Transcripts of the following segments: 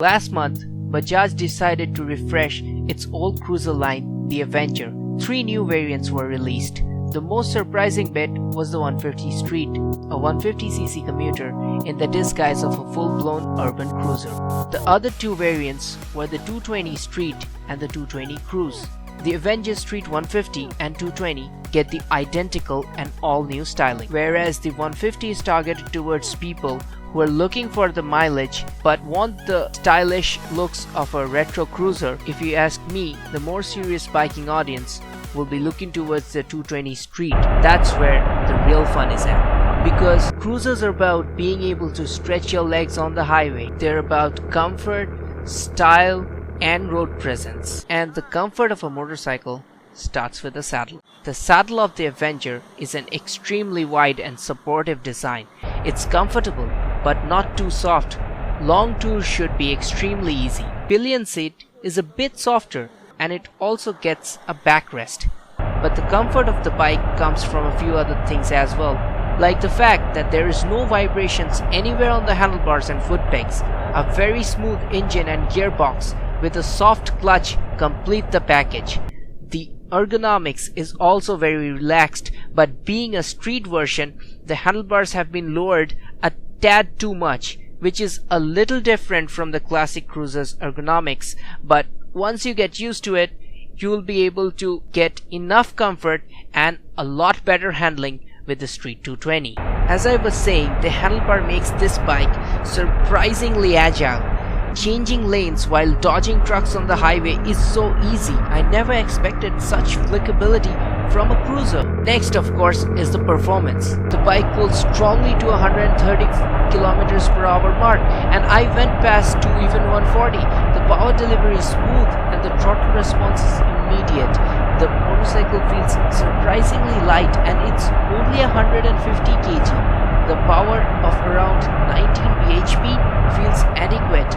Last month, Bajaj decided to refresh its old cruiser line, the Avenger. 3 new variants were released. The most surprising bit was the 150 Street, a 150cc commuter in the disguise of a full-blown urban cruiser. The other 2 variants were the 220 Street and the 220 Cruise. The Avengers Street 150 and 220 get the identical and all-new styling, whereas the 150 is targeted towards people who are looking for the mileage but want the stylish looks of a retro cruiser. If you ask me, the more serious biking audience will be looking towards the 220 Street. That's where the real fun is at. Because cruisers are about being able to stretch your legs on the highway. They're about comfort, style, and road presence. And the comfort of a motorcycle starts with the saddle. The saddle of the Avenger is an extremely wide and supportive design. It's comfortable but not too soft. Long tours should be extremely easy. Pillion seat is a bit softer and it also gets a backrest. But the comfort of the bike comes from a few other things as well, like the fact that there is no vibrations anywhere on the handlebars and foot pegs. A very smooth engine and gearbox with a soft clutch complete the package. The ergonomics is also very relaxed, but being a street version, the handlebars have been lowered a tad too much, which is a little different from the classic cruiser's ergonomics, but once you get used to it, you will be able to get enough comfort and a lot better handling with the Street 220. As I was saying, the handlebar makes this bike surprisingly agile. Changing lanes while dodging trucks on the highway is so easy. I never expected such flickability from a cruiser. Next, of course, is the performance. The bike pulls strongly to 130 km/h mark, and I went past to even 140. The power delivery is smooth and the throttle response is immediate. The motorcycle feels surprisingly light and it's only 150 kg. The power of around 19 bhp feels adequate.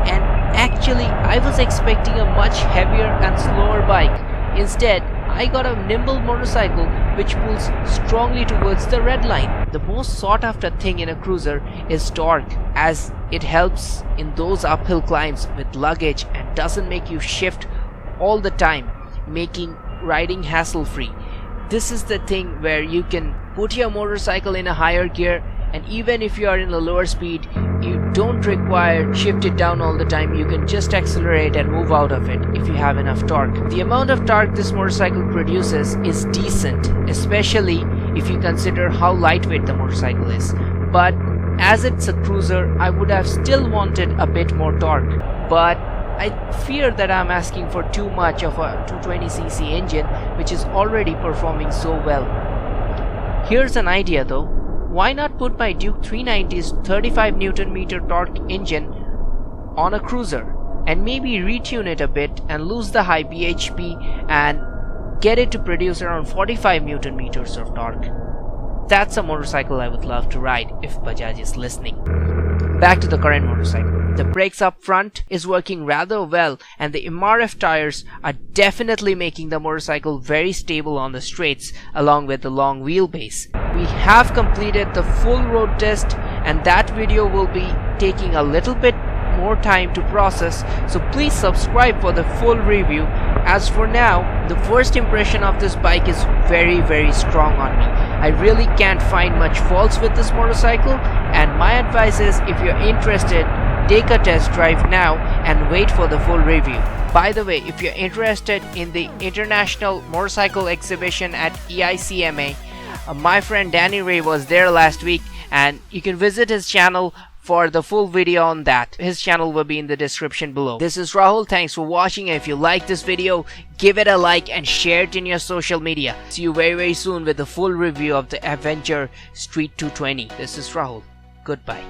And actually, I was expecting a much heavier and slower bike. Instead, I got a nimble motorcycle which pulls strongly towards the red line. The most sought after thing in a cruiser is torque, as it helps in those uphill climbs with luggage and doesn't make you shift all the time, making riding hassle-free. This is the thing where you can put your motorcycle in a higher gear, and even if you are in a lower speed, you don't require shift it down all the time. You can just accelerate and move out of it if you have enough torque. The amount of torque this motorcycle produces is decent, especially if you consider how lightweight the motorcycle is. But as it's a cruiser, I would have still wanted a bit more torque. But I fear that I'm asking for too much of a 220cc engine which is already performing so well. Here's an idea though. Why not put my Duke 390's 35 Nm torque engine on a cruiser and maybe retune it a bit and lose the high bhp and get it to produce around 45 Nm of torque. That's a motorcycle I would love to ride if Bajaj is listening. Back to the current motorcycle. The brakes up front is working rather well, and the MRF tires are definitely making the motorcycle very stable on the straights along with the long wheelbase. We have completed the full road test, and that video will be taking a little bit more time to process, so please subscribe for the full review. As for now, the first impression of this bike is very strong on me. I really can't find much faults with this motorcycle, and my advice is, if you're interested, take a test drive now and wait for the full review. By the way, if you're interested in the International Motorcycle Exhibition at EICMA, my friend Danny Ray was there last week, and you can visit his channel for the full video on that. His channel will be in the description below. This is Rahul. Thanks for watching. If you like this video, give it a like and share it in your social media. See you very soon with the full review of the Avenger Street 220. This is Rahul. Goodbye.